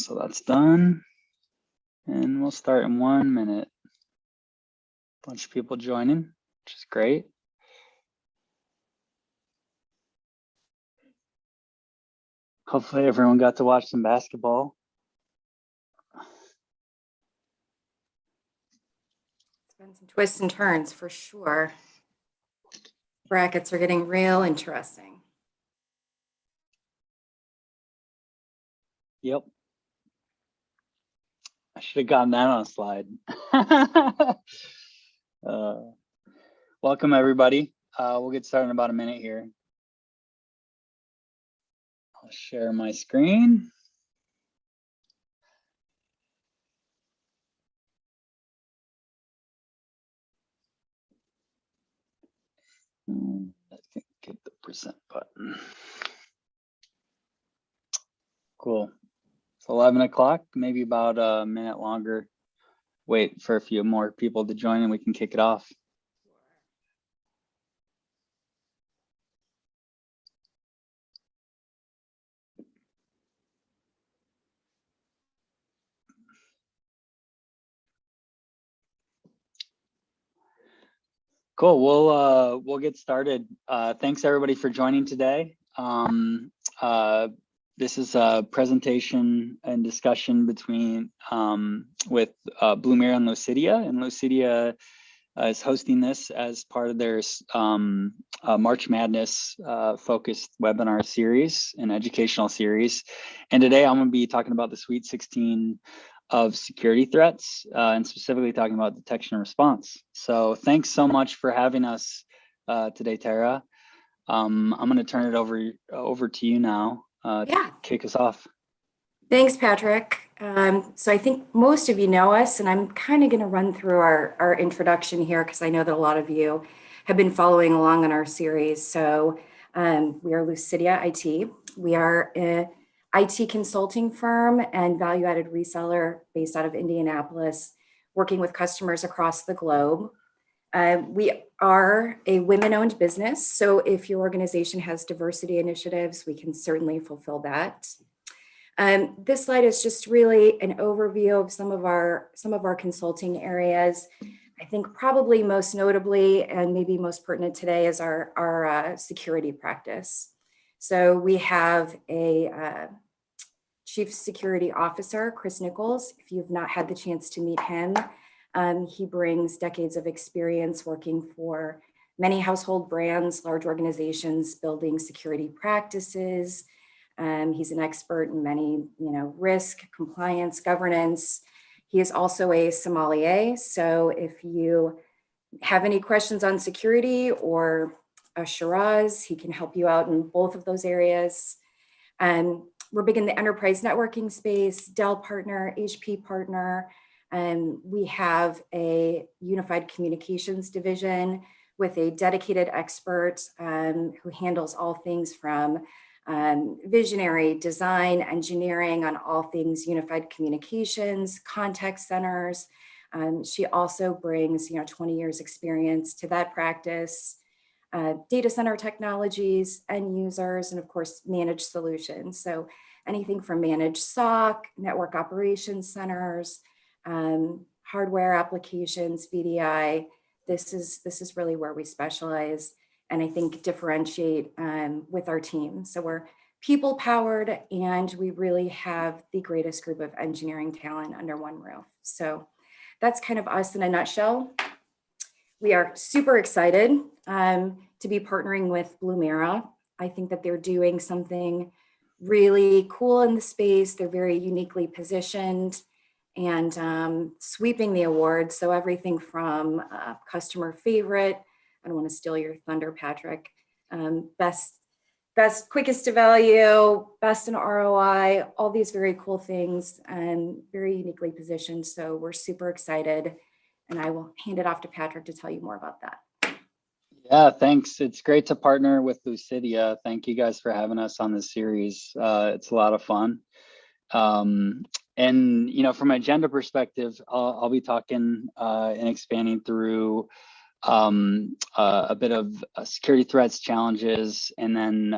So that's done. And we'll start in 1 minute. Bunch of people joining, which is great. Hopefully everyone got to watch some basketball. It's been some twists and turns for sure. Brackets are getting real interesting. Yep. I should have gotten that on a slide. Welcome everybody. We'll get started in about a minute here. I'll share my screen. I think get the percent button. Cool. It's 11 o'clock, maybe about a minute longer. Wait for a few more people to join and we can kick it off. Cool. We'll get started. Thanks everybody for joining today. This is a presentation and discussion between with Blumira and Lucidia, and Lucidia is hosting this as part of their March Madness focused webinar series, an educational series. And today I'm going to be talking about the Sweet 16 of security threats, and specifically talking about detection and response. So thanks so much for having us today, Tara. I'm going to turn it over to you now to kick us off. Thanks, Patrick. So I think most of you know us, and I'm kind of going to run through our introduction here because I know that a lot of you have been following along on our series. So we are Lucidia IT. We are a IT consulting firm and value-added reseller based out of Indianapolis, working with customers across the globe. We are a women-owned business, so if your organization has diversity initiatives, we can certainly fulfill that. This slide is just really an overview of some of our consulting areas. I think probably most notably and maybe most pertinent today is our security practice. So we have a Chief Security Officer, Chris Nichols. If you've not had the chance to meet him, he brings decades of experience working for many household brands, large organizations, building security practices. He's an expert in many, risk, compliance, governance. He is also a sommelier. So if you have any questions on security or a Shiraz, he can help you out in both of those areas. We're big in the enterprise networking space, Dell partner, HP partner. We have a unified communications division with a dedicated expert who handles all things from visionary design, engineering on all things unified communications, contact centers. She also brings 20 years experience to that practice, data center technologies, end users, and of course, managed solutions. So anything from managed SOC, network operations centers, hardware applications, VDI. This is really where we specialize and I think differentiate with our team. So we're people powered and we really have the greatest group of engineering talent under one roof. So that's kind of us in a nutshell. We are super excited to be partnering with Blumira. I think that they're doing something really cool in the space. They're very uniquely positioned and sweeping the awards. So everything from customer favorite, I don't want to steal your thunder, Patrick, best, quickest to value, best in ROI, all these very cool things and very uniquely positioned. So we're super excited and I will hand it off to Patrick to tell you more about that. Yeah, thanks. It's great to partner with Lucidia. Thank you guys for having us on this series. It's a lot of fun. And from an agenda perspective, I'll be talking and expanding through a bit of security threats, challenges, and then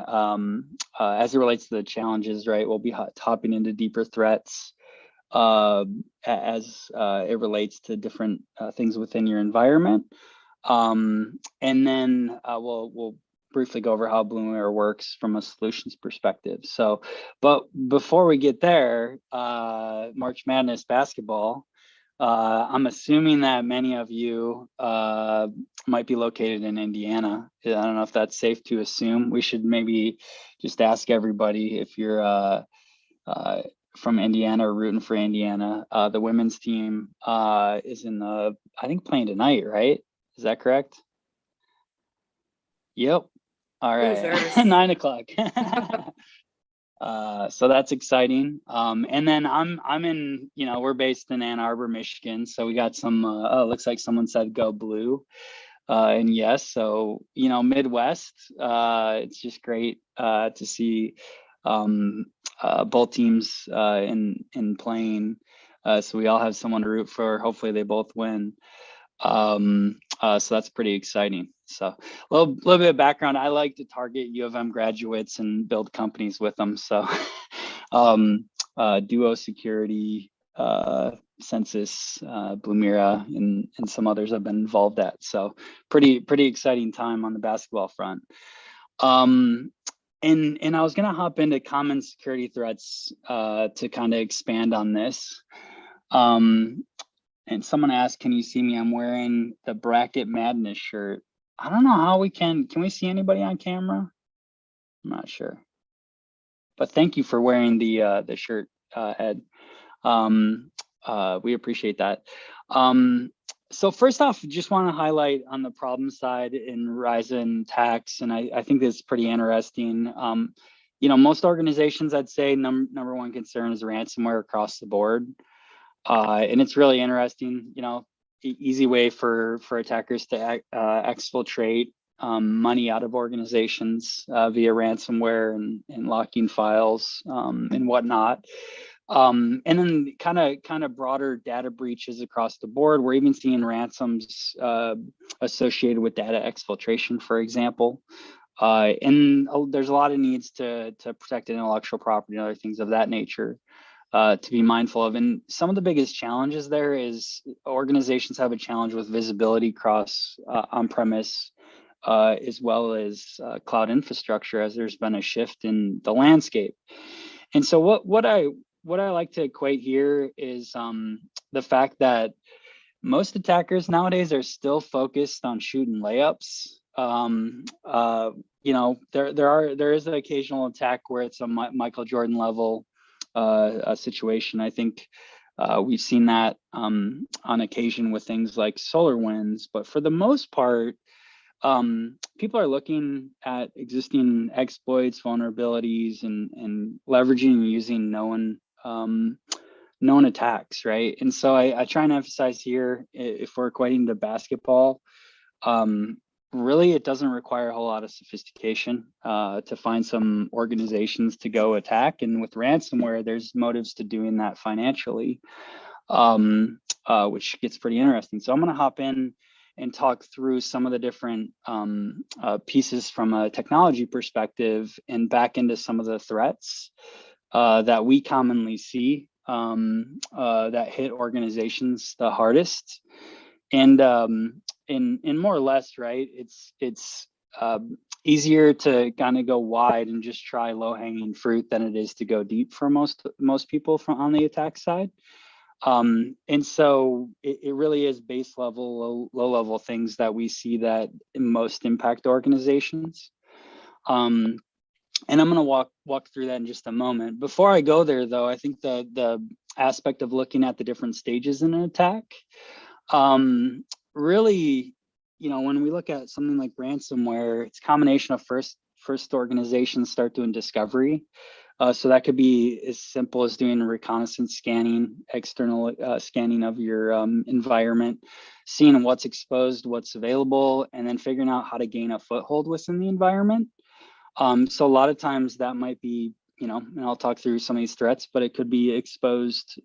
as it relates to the challenges, right, we'll be hopping into deeper threats as it relates to different things within your environment. And then we'll briefly go over how Bloomware works from a solutions perspective. So, but before we get there, March Madness basketball, I'm assuming that many of you might be located in Indiana. I don't know if that's safe to assume. We should maybe just ask everybody if you're from Indiana or rooting for Indiana. The women's team is in the, I think, playing tonight, right? Is that correct? Yep. All right. 9 o'clock. So that's exciting. And then I'm in, we're based in Ann Arbor, Michigan. So we got some, looks like someone said go blue. And yes, so, Midwest, it's just great to see both teams in playing. So we all have someone to root for. Hopefully they both win. So that's pretty exciting. So a little bit of background. I like to target U of M graduates and build companies with them. So Duo Security, Census, Blumira, and some others I've been involved at. So pretty exciting time on the basketball front. And I was going to hop into common security threats to kind of expand on this. And someone asked, can you see me? I'm wearing the Bracket Madness shirt. I don't know how we can we see anybody on camera? I'm not sure. But thank you for wearing the shirt, Ed. We appreciate that. So first off, just want to highlight on the problem side in Ryzen attacks, and I think this is pretty interesting. Most organizations, I'd say number one concern is ransomware across the board. And it's really interesting, easy way for attackers to exfiltrate money out of organizations via ransomware and locking files and whatnot. And then kind of broader data breaches across the board. We're even seeing ransoms associated with data exfiltration, for example. And there's a lot of needs to protect intellectual property and other things of that nature. To be mindful of. And some of the biggest challenges there is organizations have a challenge with visibility across on-premise as well as cloud infrastructure, as there's been a shift in the landscape. And so what I like to equate here is the fact that most attackers nowadays are still focused on shooting layups. There is an occasional attack where it's a Michael Jordan level a situation. I think we've seen that on occasion with things like SolarWinds, but for the most part, people are looking at existing exploits, vulnerabilities, and leveraging and using known attacks, right? And so I try and emphasize here, if we're equating to basketball, really, it doesn't require a whole lot of sophistication to find some organizations to go attack. And with ransomware, there's motives to doing that financially, which gets pretty interesting. So I'm going to hop in and talk through some of the different pieces from a technology perspective and back into some of the threats that we commonly see that hit organizations the hardest. And in more or less, right, it's easier to kind of go wide and just try low-hanging fruit than it is to go deep for most people on the attack side. And so it really is base level, low level things that we see that most impact organizations. And I'm going to walk through that in just a moment. Before I go there, though, I think the aspect of looking at the different stages in an attack, really, when we look at something like ransomware, it's a combination of first organizations start doing discovery. So that could be as simple as doing reconnaissance scanning, external scanning of your environment, seeing what's exposed, what's available, and then figuring out how to gain a foothold within the environment. So a lot of times that might be, and I'll talk through some of these threats, but it could be exposed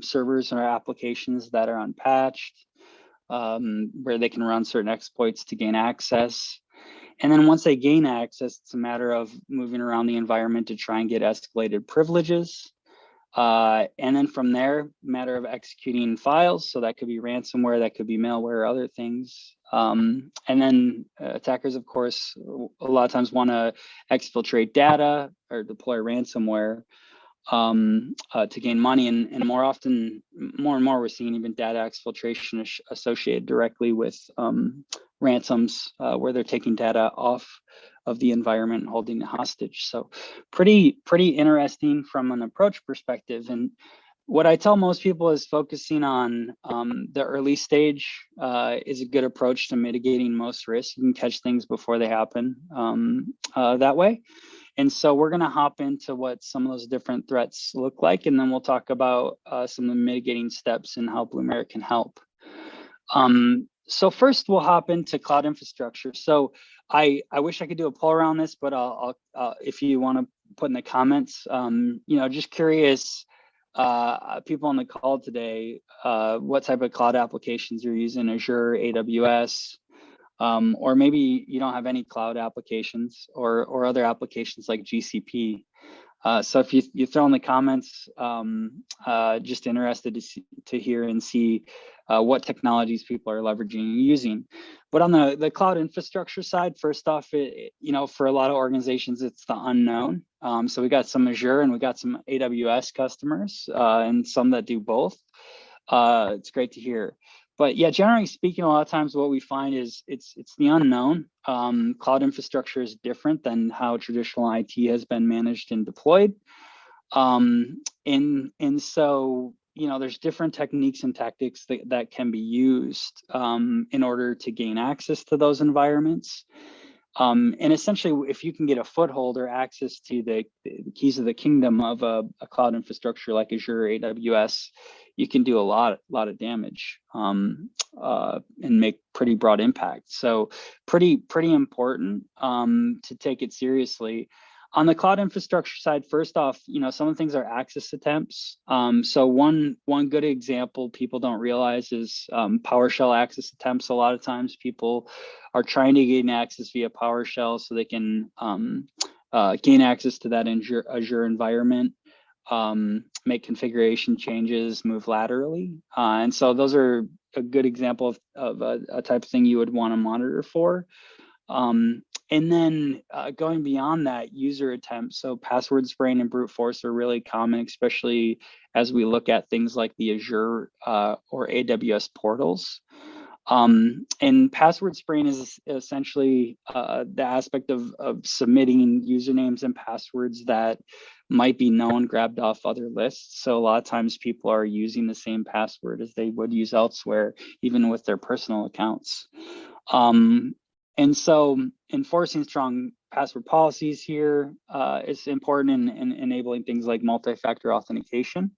servers or applications that are unpatched. where they can run certain exploits to gain access. And then once they gain access, it's a matter of moving around the environment to try and get escalated privileges. And then from there, matter of executing files. So that could be ransomware, that could be malware, other things. And then attackers, of course, a lot of times want to exfiltrate data or deploy ransomware to gain money. And more often, more and more, we're seeing even data exfiltration associated directly with ransoms, where they're taking data off of the environment and holding it hostage. So pretty interesting from an approach perspective. And what I tell most people is focusing on the early stage is a good approach to mitigating most risks. You can catch things before they happen that way. And so we're going to hop into what some of those different threats look like, and then we'll talk about some of the mitigating steps and how Blue Merit can help. So first, we'll hop into cloud infrastructure. So I wish I could do a poll around this, but I'll if you want to put in the comments, just curious, people on the call today, what type of cloud applications you're using, Azure, AWS, or maybe you don't have any cloud applications or other applications like GCP. So if you throw in the comments, just interested to hear and see what technologies people are leveraging and using. But on the cloud infrastructure side, first off, for a lot of organizations, it's the unknown. So we got some Azure and we got some AWS customers and some that do both. It's great to hear. But yeah, generally speaking, a lot of times what we find is it's the unknown. Cloud infrastructure is different than how traditional IT has been managed and deployed. And so, there's different techniques and tactics that can be used in order to gain access to those environments. And essentially, if you can get a foothold or access to the keys of the kingdom of a cloud infrastructure like Azure, AWS, you can do a lot of damage and make pretty broad impact. So pretty important to take it seriously. On the cloud infrastructure side, first off, some of the things are access attempts. So one good example people don't realize is PowerShell access attempts. A lot of times people are trying to gain access via PowerShell so they can gain access to that Azure environment, make configuration changes, move laterally. And so those are a good example of a type of thing you would want to monitor for. And then going beyond that, user attempts. So password spraying and brute force are really common, especially as we look at things like the Azure or AWS portals. And password spraying is essentially the aspect of submitting usernames and passwords that might be known, grabbed off other lists. So a lot of times people are using the same password as they would use elsewhere, even with their personal accounts. And so enforcing strong password policies here is important in enabling things like multi-factor authentication,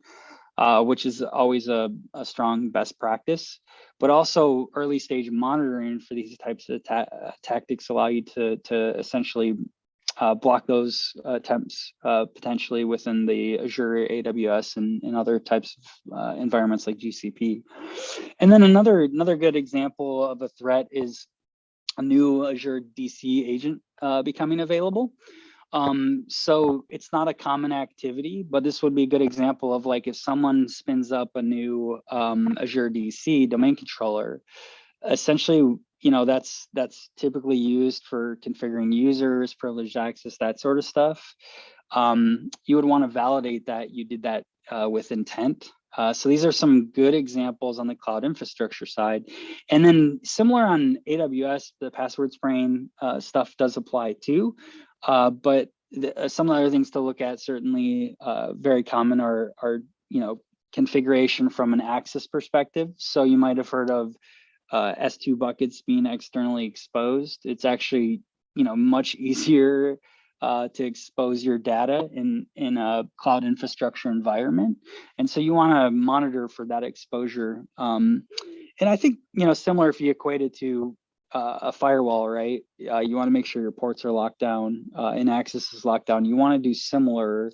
which is always a strong best practice, but also early stage monitoring for these types of tactics allow you to essentially block those attempts potentially within the Azure, AWS, and other types of environments like GCP. And then another good example of a threat is a new Azure DC agent becoming available. So it's not a common activity, but this would be a good example of like if someone spins up a new Azure DC domain controller, essentially, that's typically used for configuring users, privileged access, that sort of stuff. You would want to validate that you did that with intent. So these are some good examples on the cloud infrastructure side. And then similar on AWS, the password spraying stuff does apply too. But some of the other things to look at certainly very common are configuration from an access perspective. So you might have heard of S2 buckets being externally exposed. It's actually much easier to expose your data in a cloud infrastructure environment. And so you want to monitor for that exposure. And I think, similar if you equate it to a firewall, right? You want to make sure your ports are locked down and access is locked down. You want to do similar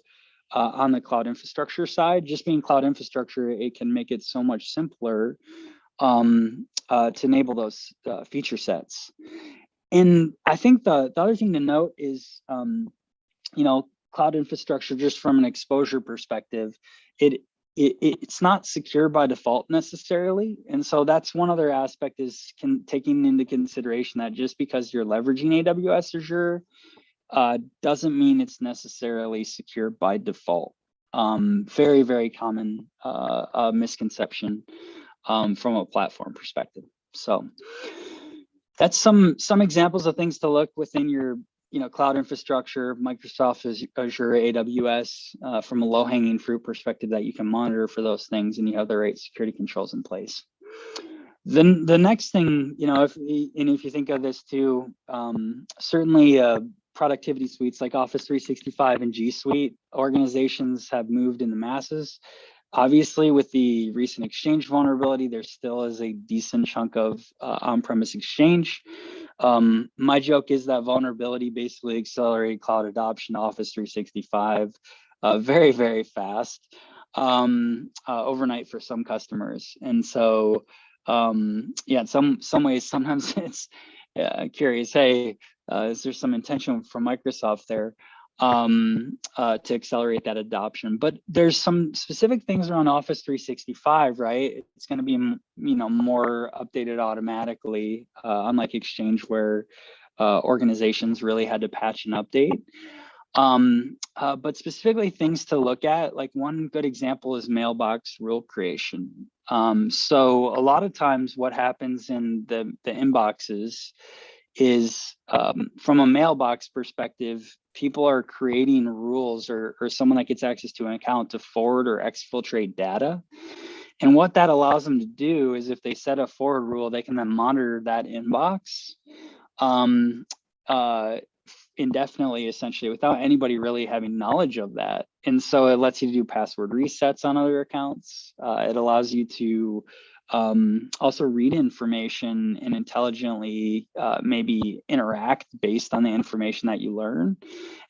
on the cloud infrastructure side. Just being cloud infrastructure, it can make it so much simpler to enable those feature sets. And I think the other thing to note is, cloud infrastructure, just from an exposure perspective, it's not secure by default necessarily. And so that's one other aspect, is taking into consideration that just because you're leveraging AWS Azure doesn't mean it's necessarily secure by default. Very, very common misconception from a platform perspective. So that's some examples of things to look within your cloud infrastructure, Microsoft Azure, AWS, from a low-hanging fruit perspective, that you can monitor for those things, and you have the right security controls in place. Then the next thing, if you think of this too, certainly productivity suites like Office 365 and G Suite, organizations have moved in the masses. Obviously, with the recent Exchange vulnerability, there still is a decent chunk of on-premise Exchange. My joke is that vulnerability basically accelerated cloud adoption to Office 365 very, very fast overnight for some customers. And so, yeah, in some ways, sometimes it's curious, hey, is there some intention from Microsoft there to accelerate that adoption? But there's some specific things around Office 365, right? It's going to be, more updated automatically, unlike Exchange, where organizations really had to patch and update. But specifically things to look at, like one good example is mailbox rule creation. So a lot of times what happens in the inboxes is, from a mailbox perspective, people are creating rules, or someone that gets access to an account, to forward or exfiltrate data. And what that allows them to do is, if they set a forward rule, they can then monitor that inbox indefinitely, essentially, without anybody really having knowledge of that. And so it lets you do password resets on other accounts. It allows you to also read information and intelligently maybe interact based on the information that you learn.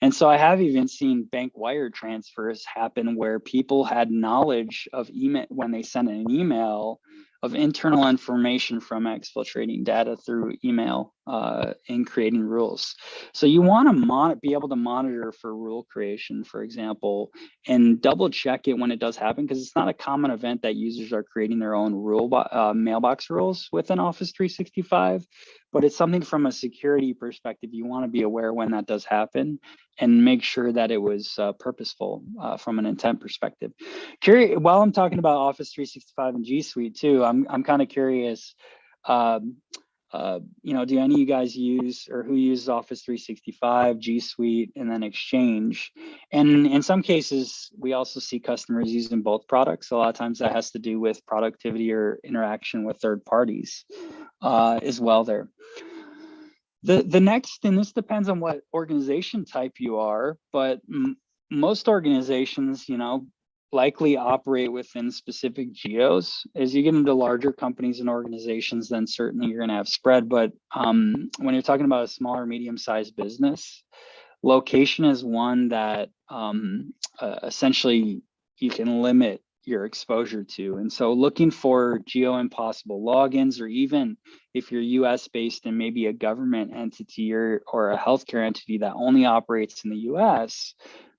And so I have even seen bank wire transfers happen where people had knowledge of email when they sent an email, of internal information from exfiltrating data through email and creating rules. So you want to be able to monitor for rule creation, for example, and double check it when it does happen, because it's not a common event that users are creating their own mailbox rules within Office 365, but it's something from a security perspective you want to be aware when that does happen, and make sure that it was purposeful from an intent perspective. While I'm talking about Office 365 and G Suite too, I'm kind of curious. Do any of you guys use, or who uses Office 365, G Suite, and then Exchange? And in some cases, we also see customers using both products. A lot of times that has to do with productivity or interaction with third parties as well there. The next, and this depends on what organization type you are, but most organizations, likely operate within specific geos. As you get into larger companies and organizations, then certainly you're going to have spread. But when you're talking about a smaller, medium-sized business, location is one that essentially you can limit your exposure to. And so looking for geo-impossible logins, or even if you're US based and maybe a government entity or a healthcare entity that only operates in the US,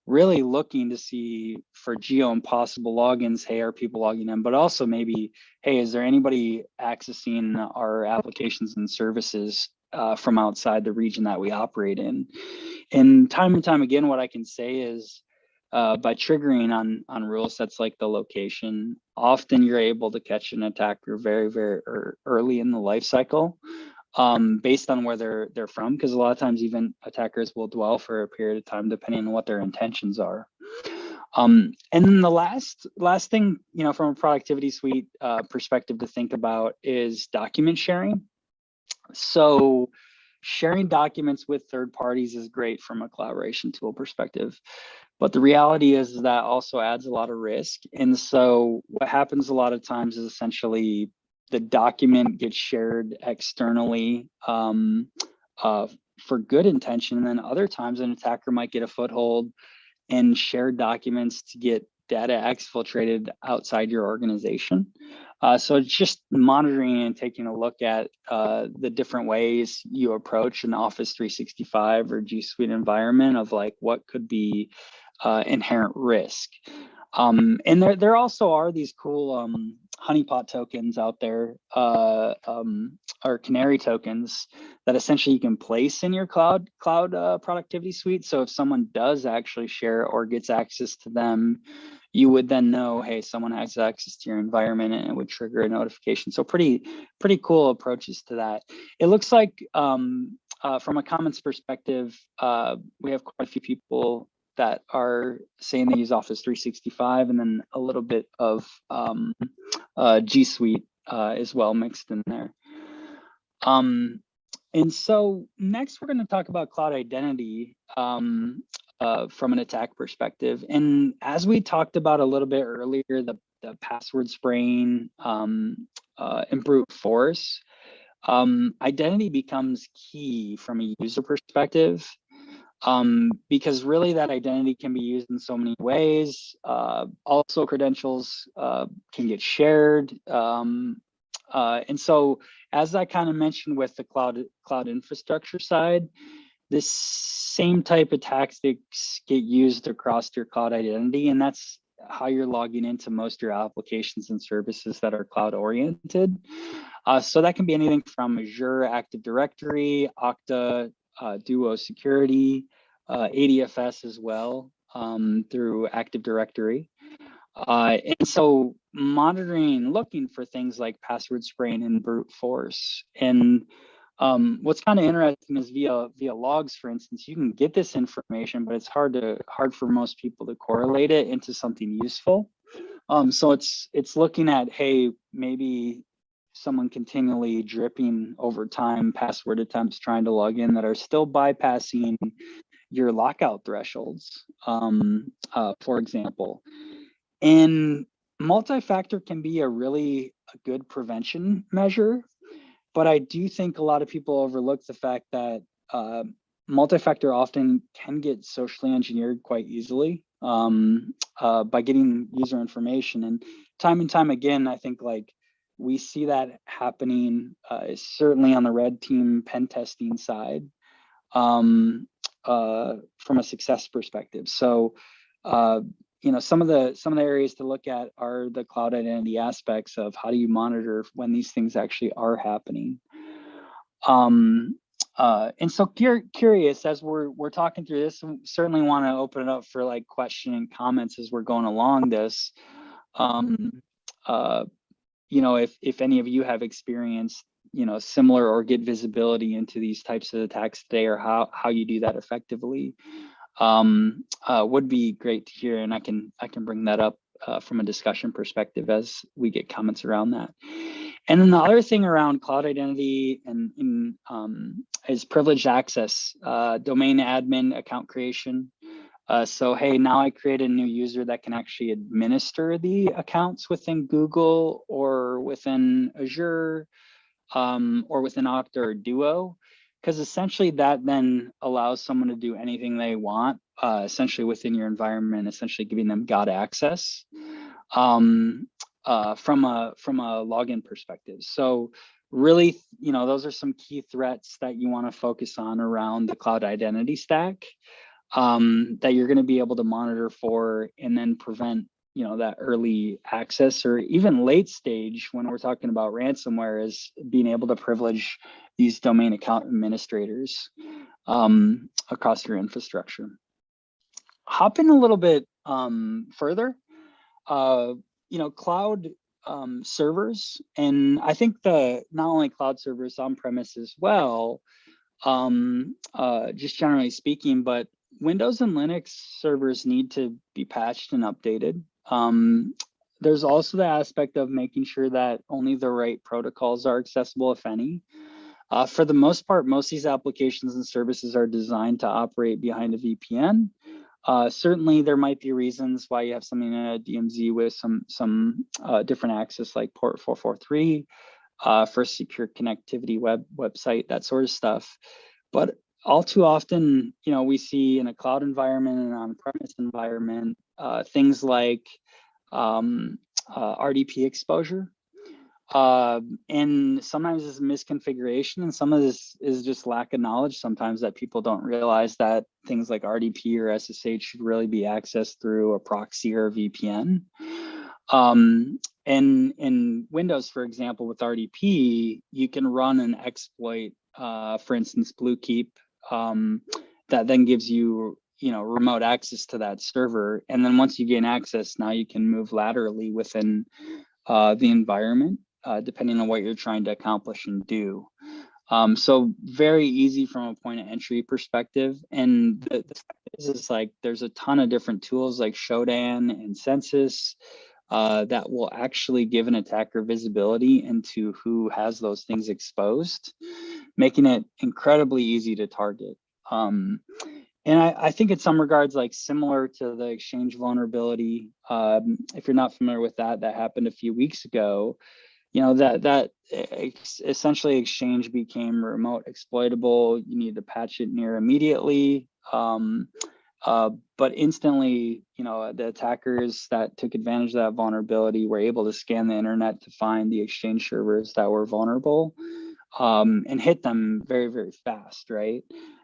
really looking to see for geo-impossible logins. Hey, are people logging in? But also maybe, hey, is there anybody accessing our applications and services from outside the region that we operate in? And time again, what I can say is, by triggering on rule sets like the location, often you're able to catch an attacker very, very early in the life cycle, based on where they're from, because a lot of times even attackers will dwell for a period of time depending on what their intentions are. And then the last thing, from a productivity suite perspective to think about is document sharing. So sharing documents with third parties is great from a collaboration tool perspective, but the reality is that also adds a lot of risk. And so what happens a lot of times is essentially the document gets shared externally for good intention. And then other times an attacker might get a foothold and share documents to get data exfiltrated outside your organization. So it's just monitoring and taking a look at the different ways you approach an Office 365 or G Suite environment of like what could be inherent risk. And there also are these cool honeypot tokens out there, or canary tokens that essentially you can place in your cloud productivity suite. So if someone does actually share or gets access to them, you would then know, hey, someone has access to your environment, and it would trigger a notification. So pretty cool approaches to that. It looks like from a comments perspective, we have quite a few people that are saying they use Office 365, and then a little bit of G Suite as well mixed in there. And so next we're going to talk about cloud identity from an attack perspective. And as we talked about a little bit earlier, the password spraying and brute force, identity becomes key from a user perspective. Because really that identity can be used in so many ways. Also credentials can get shared. And so as I kind of mentioned with the cloud infrastructure side, this same type of tactics get used across your cloud identity, and that's how you're logging into most of your applications and services that are cloud oriented. So that can be anything from Azure Active Directory, Okta, Duo Security, ADFS as well, through Active Directory. And so monitoring, looking for things like password spraying and brute force. And what's kind of interesting is via logs, for instance, you can get this information, but it's hard for most people to correlate it into something useful. So it's looking at, hey, maybe someone continually dripping over time password attempts trying to log in that are still bypassing your lockout thresholds, for example. And multi-factor can be a good prevention measure, but I do think a lot of people overlook the fact that multi-factor often can get socially engineered quite easily by getting user information. And time again, I think like we see that happening certainly on the red team pen testing side from a success perspective. So some of the areas to look at are the cloud identity aspects of how do you monitor when these things actually are happening. And so curious as we're talking through this, certainly want to open it up for like question and comments as we're going along this. If any of you have experienced, similar or get visibility into these types of attacks today, or how you do that effectively, would be great to hear. And I can bring that up from a discussion perspective as we get comments around that. And then the other thing around cloud identity and is privileged access, domain admin account creation. So, hey, now I create a new user that can actually administer the accounts within Google or within Azure or within Okta or Duo, because essentially that then allows someone to do anything they want, essentially within your environment, essentially giving them God access from a login perspective. So really, those are some key threats that you want to focus on around the cloud identity stack. That you're going to be able to monitor for and then prevent, that early access or even late stage when we're talking about ransomware is being able to privilege these domain account administrators across your infrastructure. Hopping a little bit further, cloud servers, and I think not only cloud servers on premise as well, just generally speaking, but Windows and Linux servers need to be patched and updated. There's also the aspect of making sure that only the right protocols are accessible, if any. For the most part, most of these applications and services are designed to operate behind a VPN. Certainly, there might be reasons why you have something in a DMZ with some different access, like port 443 for secure connectivity website, that sort of stuff. But all too often, we see in a cloud environment and on-premise environment, things like RDP exposure. And sometimes it's misconfiguration, and some of this is just lack of knowledge sometimes, that people don't realize that things like RDP or SSH should really be accessed through a proxy or a VPN. And in Windows, for example, with RDP, you can run an exploit, for instance, Bluekeep, that then gives you, remote access to that server. And then once you gain access, now you can move laterally within the environment, depending on what you're trying to accomplish and do. So very easy from a point of entry perspective. And the fact is like, there's a ton of different tools like Shodan and Census that will actually give an attacker visibility into who has those things exposed, making it incredibly easy to target. And I think in some regards, like similar to the Exchange vulnerability, if you're not familiar with that, that happened a few weeks ago, that essentially Exchange became remote exploitable. You need to patch it near immediately. But instantly, the attackers that took advantage of that vulnerability were able to scan the internet to find the Exchange servers that were vulnerable, and hit them very, very fast, right?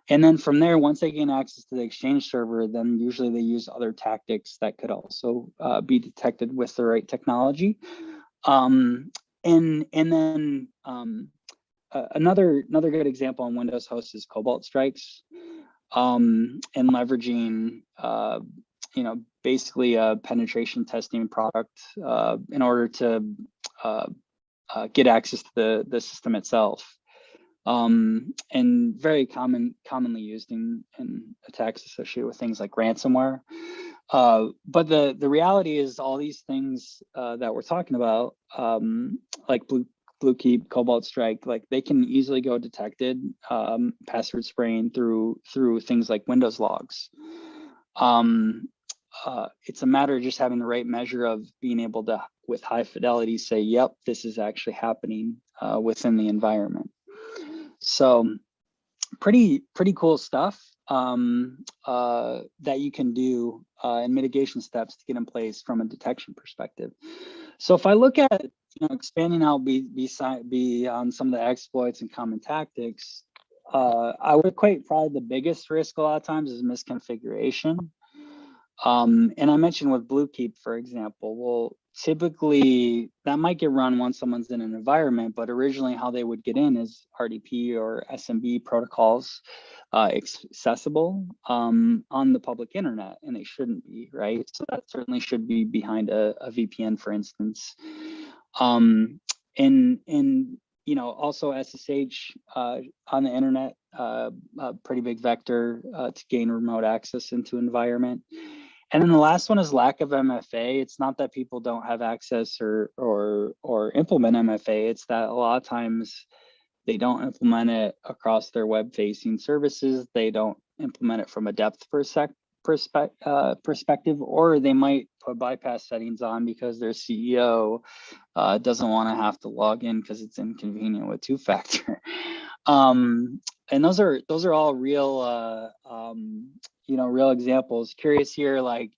And then from there, once they gain access to the Exchange server, then usually they use other tactics that could also be detected with the right technology. And then another good example on Windows hosts is Cobalt Strikes, and leveraging basically a penetration testing product in order to get access to the system itself. And very commonly used in attacks associated with things like ransomware. But the reality is all these things that we're talking about, like Bluekeep, Cobalt Strike, like they can easily go detected, password spraying through things like Windows logs. It's a matter of just having the right measure of being able to, with high fidelity, say, yep, this is actually happening within the environment. So pretty cool stuff that you can do and mitigation steps to get in place from a detection perspective. So if I look at expanding out beyond some of the exploits and common tactics, I would equate probably the biggest risk a lot of times is misconfiguration. And I mentioned with Bluekeep, for example, well, typically that might get run once someone's in an environment, but originally how they would get in is RDP or SMB protocols accessible on the public internet, and they shouldn't be, right? So that certainly should be behind a VPN, for instance. And also SSH on the internet, a pretty big vector to gain remote access into environment. And then the last one is lack of MFA. It's not that people don't have access or implement MFA. It's that a lot of times they don't implement it across their web-facing services. They don't implement it from a depth perspective, or they might put bypass settings on because their CEO doesn't want to have to log in because it's inconvenient with two-factor. And those are all real, real examples. Curious here, like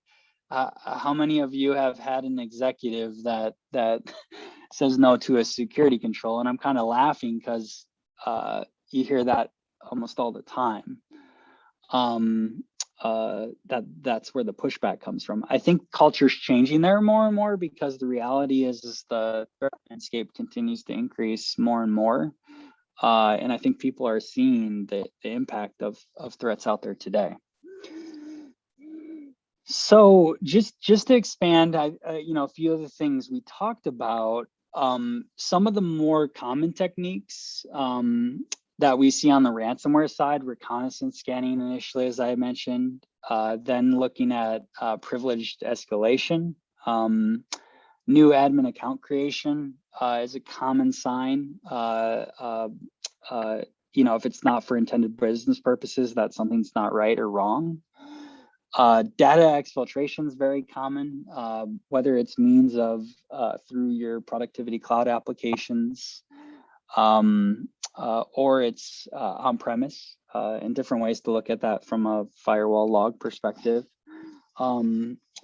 how many of you have had an executive that says no to a security control? And I'm kind of laughing because you hear that almost all the time. That's where the pushback comes from. I think culture's changing there more and more because the reality is the threat landscape continues to increase more and more. And I think people are seeing the impact of threats out there today. So just to expand, a few of the things we talked about, some of the more common techniques that we see on the ransomware side, reconnaissance scanning initially, as I mentioned, then looking at privileged escalation. New admin account creation is a common sign. If it's not for intended business purposes, that something's not right or wrong. Data exfiltration is very common, whether it's means of through your productivity cloud applications, or it's on-premise, and different ways to look at that from a firewall log perspective.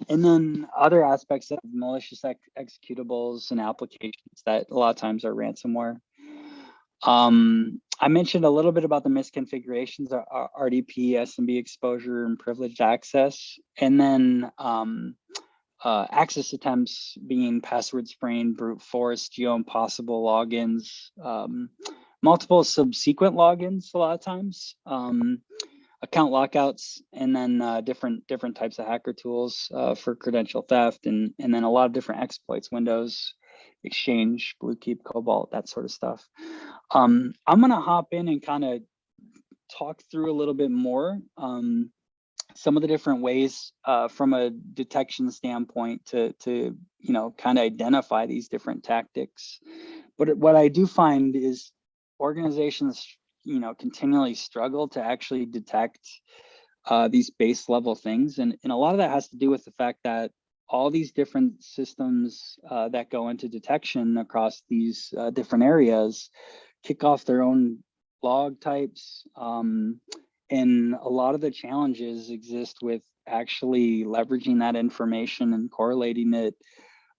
And then other aspects of malicious executables and applications that a lot of times are ransomware. I mentioned a little bit about the misconfigurations, RDP, SMB exposure, and privileged access. And then access attempts being password spraying, brute force, geo-impossible logins, multiple subsequent logins a lot of times, account lockouts, and then different types of hacker tools for credential theft, and then a lot of different exploits, Windows, Exchange, Bluekeep, Cobalt, that sort of stuff. I'm gonna hop in and kind of talk through a little bit more some of the different ways from a detection standpoint to kind of identify these different tactics. But what I do find is organizations continually struggle to actually detect these base level things, and a lot of that has to do with the fact that all these different systems that go into detection across these different areas kick off their own log types. And a lot of the challenges exist with actually leveraging that information and correlating it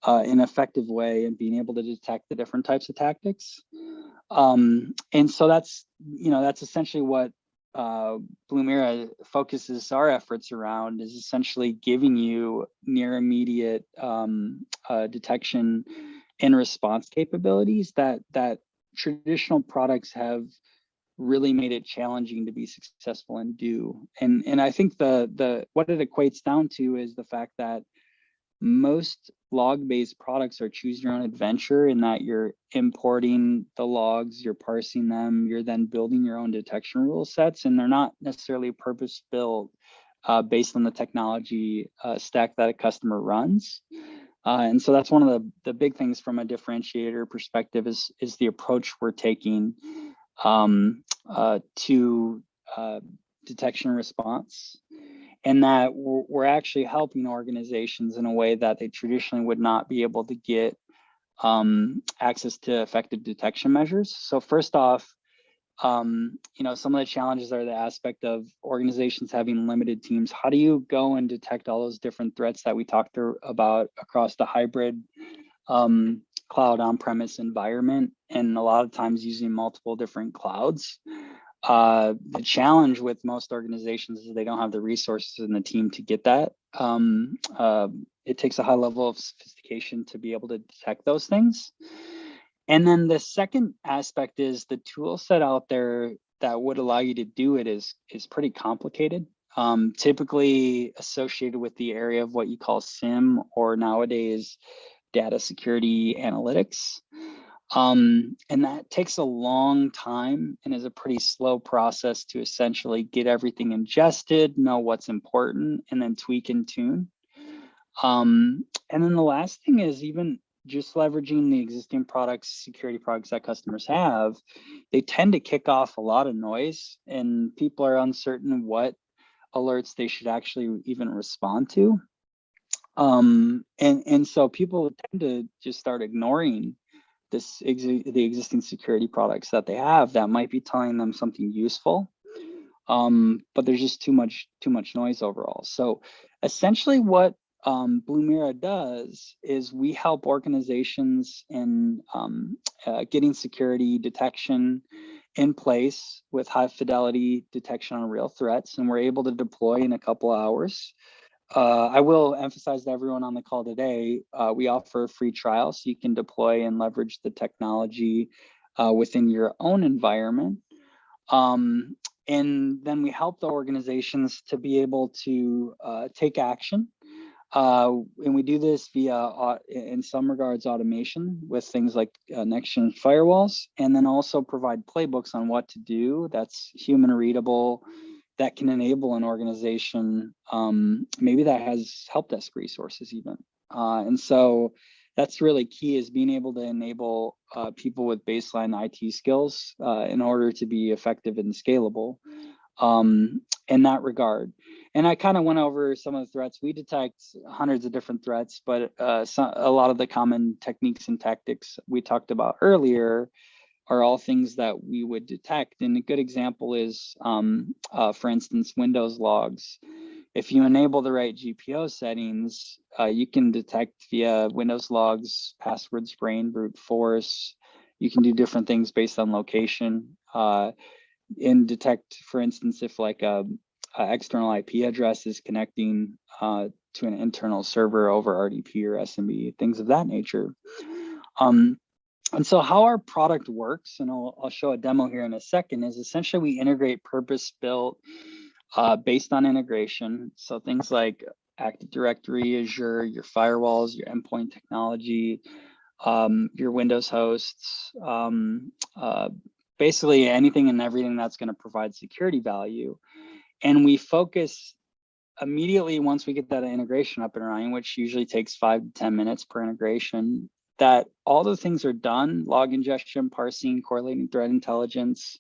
in an effective way and being able to detect the different types of tactics. And so that's essentially what Blumira focuses our efforts around, is essentially giving you near immediate detection and response capabilities that traditional products have really made it challenging to be successful and do. And I think the what it equates down to is the fact that most log-based products are choose your own adventure, in that you're importing the logs, you're parsing them, you're then building your own detection rule sets, and they're not necessarily purpose-built based on the technology stack that a customer runs. And so that's one of the big things from a differentiator perspective is the approach we're taking to detection and response, and that we're actually helping organizations in a way that they traditionally would not be able to get access to effective detection measures. So first off, some of the challenges are the aspect of organizations having limited teams. How do you go and detect all those different threats that we talked about across the hybrid cloud on-premise environment, and a lot of times using multiple different clouds? The challenge with most organizations is they don't have the resources in the team to get that. It takes a high level of sophistication to be able to detect those things. And then the second aspect is the tool set out there that would allow you to do it is pretty complicated. Typically associated with the area of what you call SIM, or nowadays data security analytics. And that takes a long time and is a pretty slow process to essentially get everything ingested, know what's important, and then tweak and tune. And then the last thing is even just leveraging the existing products, security products that customers have, they tend to kick off a lot of noise, and people are uncertain what alerts they should actually even respond to. And so people tend to just start ignoring the existing security products that they have that might be telling them something useful, but there's just too much noise overall. So essentially what Blumira does is we help organizations in getting security detection in place with high fidelity detection on real threats, and we're able to deploy in a couple of hours. I will emphasize to everyone on the call today, we offer a free trial so you can deploy and leverage the technology within your own environment. And then we help the organizations to be able to take action. And we do this via, in some regards, automation with things like next-gen firewalls, and then also provide playbooks on what to do that's human readable, that can enable an organization, maybe that has help desk resources even. And so that's really key, is being able to enable people with baseline IT skills in order to be effective and scalable in that regard. And I kind of went over some of the threats. We detect hundreds of different threats, but a lot of the common techniques and tactics we talked about earlier are all things that we would detect. And a good example is, for instance, Windows logs. If you enable the right GPO settings, you can detect via Windows logs, password sprain, brute force. You can do different things based on location. And detect, for instance, if like a external IP address is connecting to an internal server over RDP or SMB, things of that nature. And so how our product works, and I'll show a demo here in a second, is essentially we integrate purpose-built based on integration. So things like Active Directory, Azure, your firewalls, your endpoint technology, your Windows hosts, basically anything and everything that's going to provide security value. And we focus immediately once we get that integration up and running, which usually takes 5 to 10 minutes per integration, that all the things are done: log ingestion, parsing, correlating threat intelligence,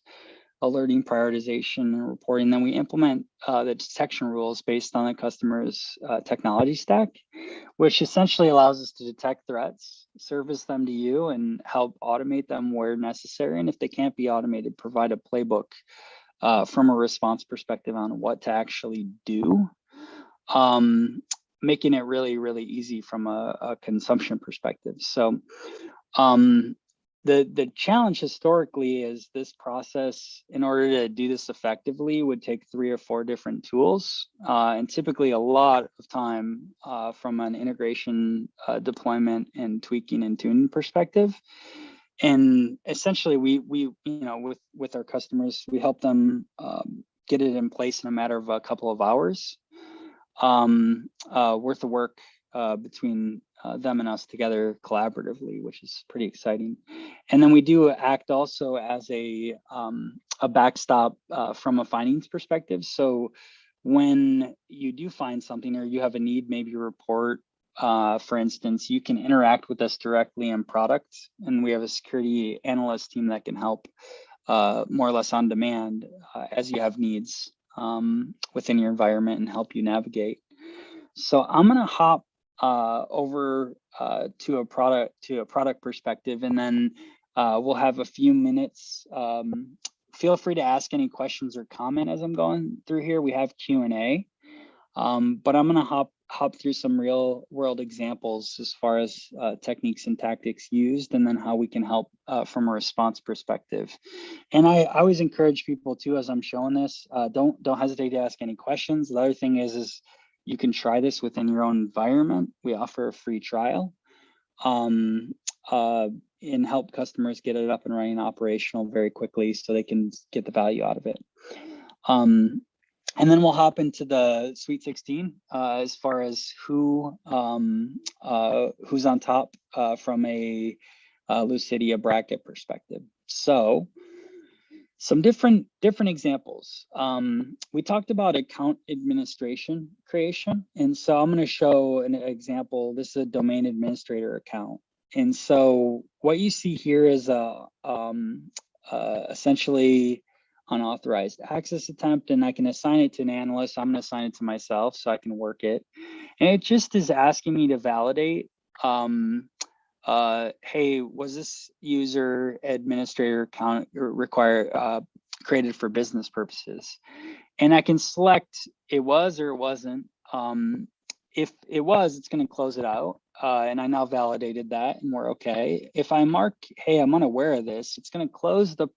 alerting, prioritization, and reporting. Then we implement the detection rules based on the customer's technology stack, which essentially allows us to detect threats, service them to you, and help automate them where necessary. And if they can't be automated, provide a playbook from a response perspective on what to actually do, making it really, really easy from a consumption perspective. So the challenge historically is this process, in order to do this effectively, would take 3 or 4 different tools, and typically a lot of time from an integration, deployment, and tweaking and tuning perspective. And essentially, we with our customers, we help them get it in place in a matter of a couple of hours worth of work between them and us together collaboratively, which is pretty exciting. And then we do act also as a backstop from a findings perspective. So when you do find something, or you have a need, maybe a report, for instance, you can interact with us directly in product, and we have a security analyst team that can help more or less on demand as you have needs within your environment and help you navigate. So I'm going to hop over to a product perspective, and then we'll have a few minutes. Feel free to ask any questions or comment as I'm going through here. We have Q&A, but I'm going to hop through some real world examples as far as techniques and tactics used, and then how we can help from a response perspective. And I always encourage people too, as I'm showing this, don't hesitate to ask any questions. The other thing is you can try this within your own environment. We offer a free trial and help customers get it up and running operational very quickly so they can get the value out of it. And then we'll hop into the Sweet 16 as far as who's on top from a Lucidia bracket perspective. So some different examples. We talked about account administration creation, and so I'm going to show an example. This is a domain administrator account, and so what you see here is essentially unauthorized access attempt, and I can assign it to an analyst. I'm going to assign it to myself so I can work it, and it just is asking me to validate. Hey, was this user administrator account created for business purposes? And I can select it was or it wasn't. If it was, it's going to close it out. And I now validated that and we're okay. If I mark, hey, I'm unaware of this, it's going to close the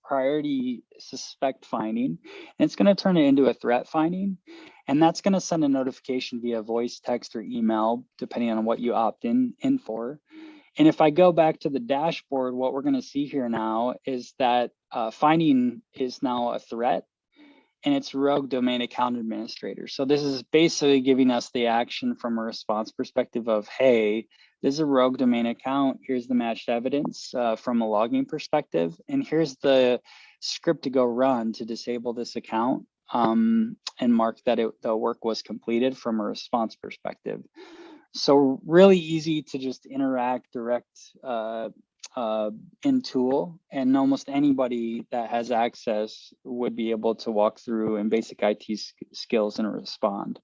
priority suspect finding, and it's going to turn it into a threat finding. And that's going to send a notification via voice, text, or email, depending on what you opt in for. And if I go back to the dashboard, what we're going to see here now is that finding is now a threat, and it's rogue domain account administrator. So this is basically giving us the action from a response perspective of, hey, this is a rogue domain account. Here's the matched evidence from a logging perspective. And here's the script to go run to disable this account and mark that the work was completed from a response perspective. So really easy to just interact direct in tool, and almost anybody that has access would be able to walk through in basic IT skills and respond.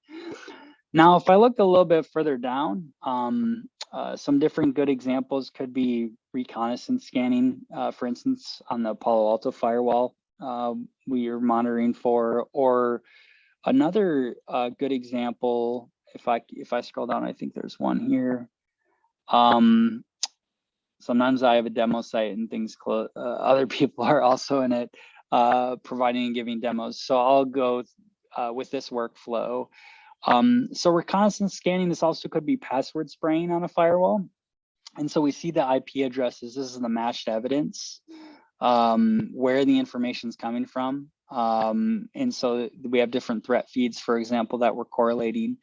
Now, if I look a little bit further down, some different good examples could be reconnaissance scanning, for instance, on the Palo Alto firewall we are monitoring for, or Another good example, if I scroll down, I think there's one here. Sometimes I have a demo site and things other people are also in it, providing and giving demos. So I'll go with this workflow. So reconnaissance scanning, this also could be password spraying on a firewall. And so we see the IP addresses. This is the matched evidence, where the information is coming from. And so we have different threat feeds, for example, that we're correlating.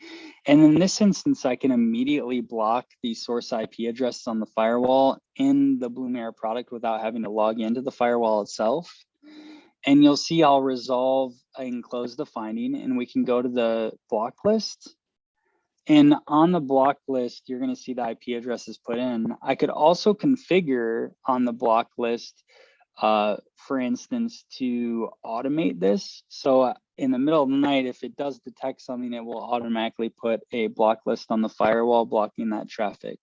And in this instance, I can immediately block the source IP addresses on the firewall in the Blue product without having to log into the firewall itself. And you'll see I'll resolve and close the finding, and we can go to the block list. And on the block list, you're going to see the IP addresses put in. I could also configure on the block list, for instance, to automate this. So in the middle of the night, if it does detect something, it will automatically put a block list on the firewall blocking that traffic.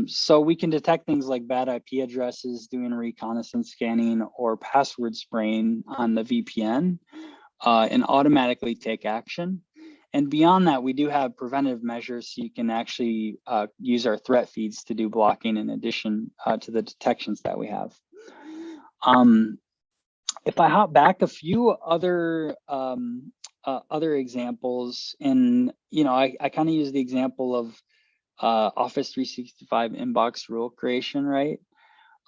So we can detect things like bad IP addresses, doing reconnaissance scanning, or password spraying on the VPN, and automatically take action. And beyond that, we do have preventative measures, so you can actually use our threat feeds to do blocking in addition to the detections that we have. If I hop back, a few other examples, and I kind of use the example of Office 365 inbox rule creation, right?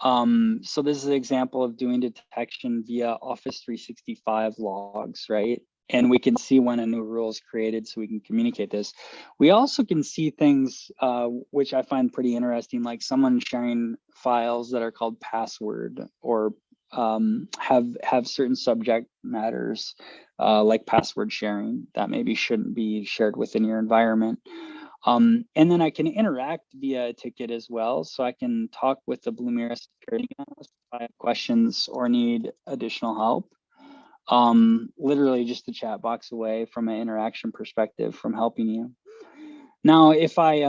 So this is an example of doing detection via Office 365 logs, right? And we can see when a new rule is created, so we can communicate this. We also can see things which I find pretty interesting, like someone sharing files that are called password, or have certain subject matters like password sharing that maybe shouldn't be shared within your environment. And then I can interact via a ticket as well. So I can talk with the Blue security analyst if I have questions or need additional help. Literally just a chat box away from an interaction perspective from helping you. Now, if I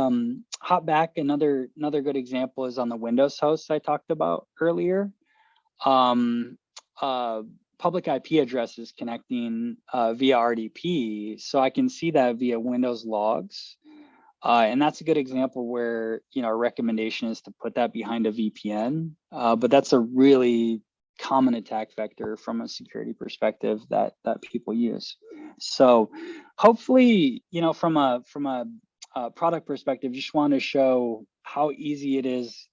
hop back, another good example is on the Windows host I talked about earlier. Public IP addresses connecting via RDP. So I can see that via Windows logs. And that's a good example where, our recommendation is to put that behind a VPN, but that's a really common attack vector from a security perspective that people use. So hopefully, from a product perspective, just want to show how easy it is,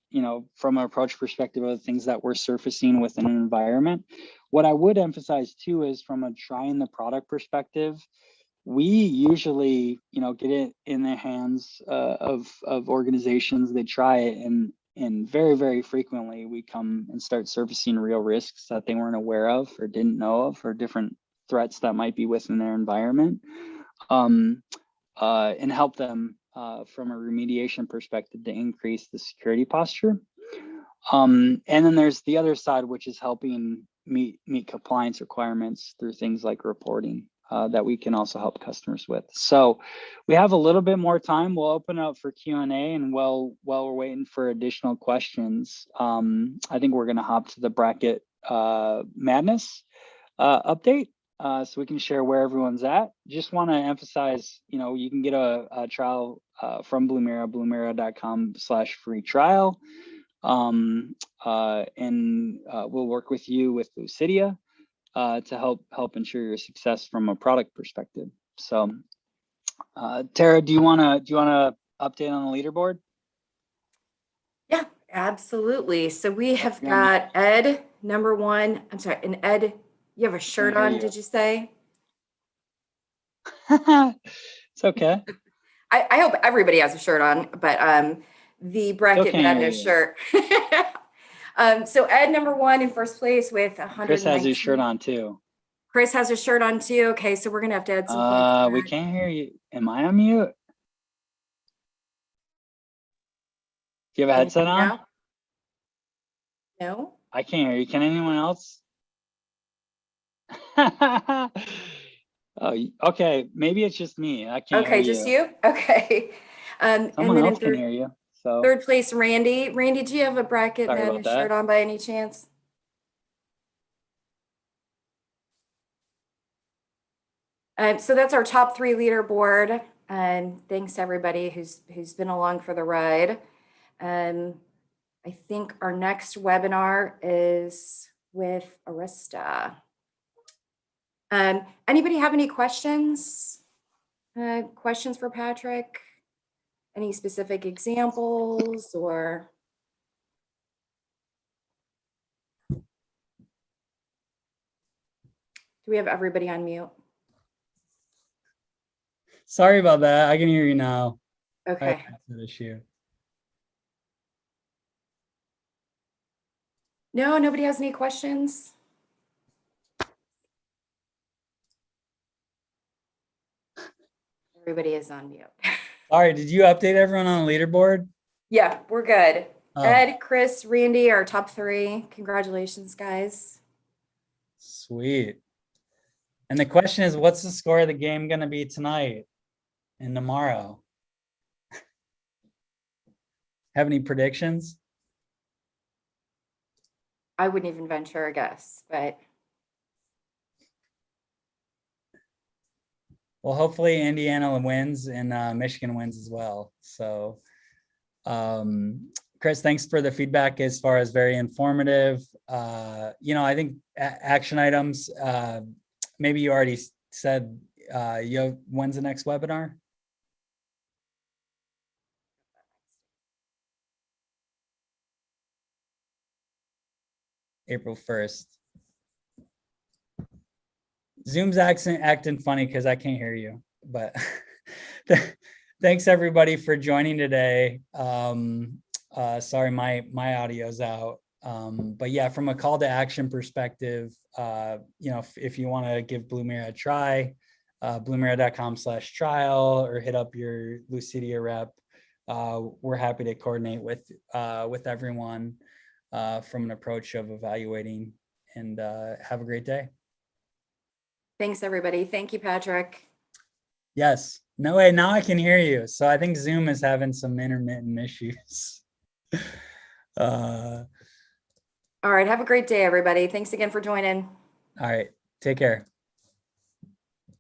from an approach perspective of the things that we're surfacing within an environment. What I would emphasize too is from a trying the product perspective, we usually, get it in the hands of organizations. They try it, and very, very frequently we come and start surfacing real risks that they weren't aware of or didn't know of, or different threats that might be within their environment, and help them from a remediation perspective to increase the security posture. And then there's the other side, which is helping meet compliance requirements through things like reporting. That we can also help customers with. So we have a little bit more time. We'll open up for Q&A, and while we're waiting for additional questions, I think we're gonna hop to the bracket madness update, so we can share where everyone's at. Just wanna emphasize, you can get a trial from bluemira.com/free trial. And we'll work with you with Lucidia to help ensure your success from a product perspective. So, Tara, do you wanna update on the leaderboard? Yeah, absolutely. So we have got Ed #1. I'm sorry, and Ed, you have a shirt on, did you say? It's okay. I hope everybody has a shirt on, but the bracket madness shirt. So Ed #1 in first place with 119. Chris has his shirt on too. Chris has his shirt on too. Okay, so we're gonna have to add some points. We can't hear you. Am I on mute? Do you have a headset on? No. I can't hear you. Can anyone else? Oh, okay. Maybe it's just me. I can't hear you. Okay, just you? Okay. Someone else can hear you. So third place, Randy. Randy, do you have a bracket madness shirt on by any chance? So that's our top 3 leaderboard. Thanks to everybody who's been along for the ride. I think our next webinar is with Arista. Anybody have any questions? Questions for Patrick? Any specific examples or? Do we have everybody on mute? Sorry about that. I can hear you now. Okay. Issue. No, nobody has any questions? Everybody is on mute. Sorry, did you update everyone on the leaderboard? Yeah, we're good. Oh. Ed, Chris, Randy, our top 3. Congratulations, guys. Sweet. And the question is, what's the score of the game going to be tonight and tomorrow? Have any predictions? I wouldn't even venture a guess, but. Well, hopefully Indiana wins and Michigan wins as well. So, Chris, thanks for the feedback as far as very informative. I think action items, maybe you already said, when's the next webinar? April 1st. Zoom's acting funny because I can't hear you, but thanks everybody for joining today. Sorry, my audio's out. But yeah, from a call to action perspective, if you want to give Blue a try, bluemirror.com/trial or hit up your Lucidia rep. We're happy to coordinate with everyone from an approach of evaluating, and have a great day. Thanks, everybody. Thank you, Patrick. Yes. No way. Now I can hear you. So I think Zoom is having some intermittent issues. All right. Have a great day, everybody. Thanks again for joining. All right. Take care.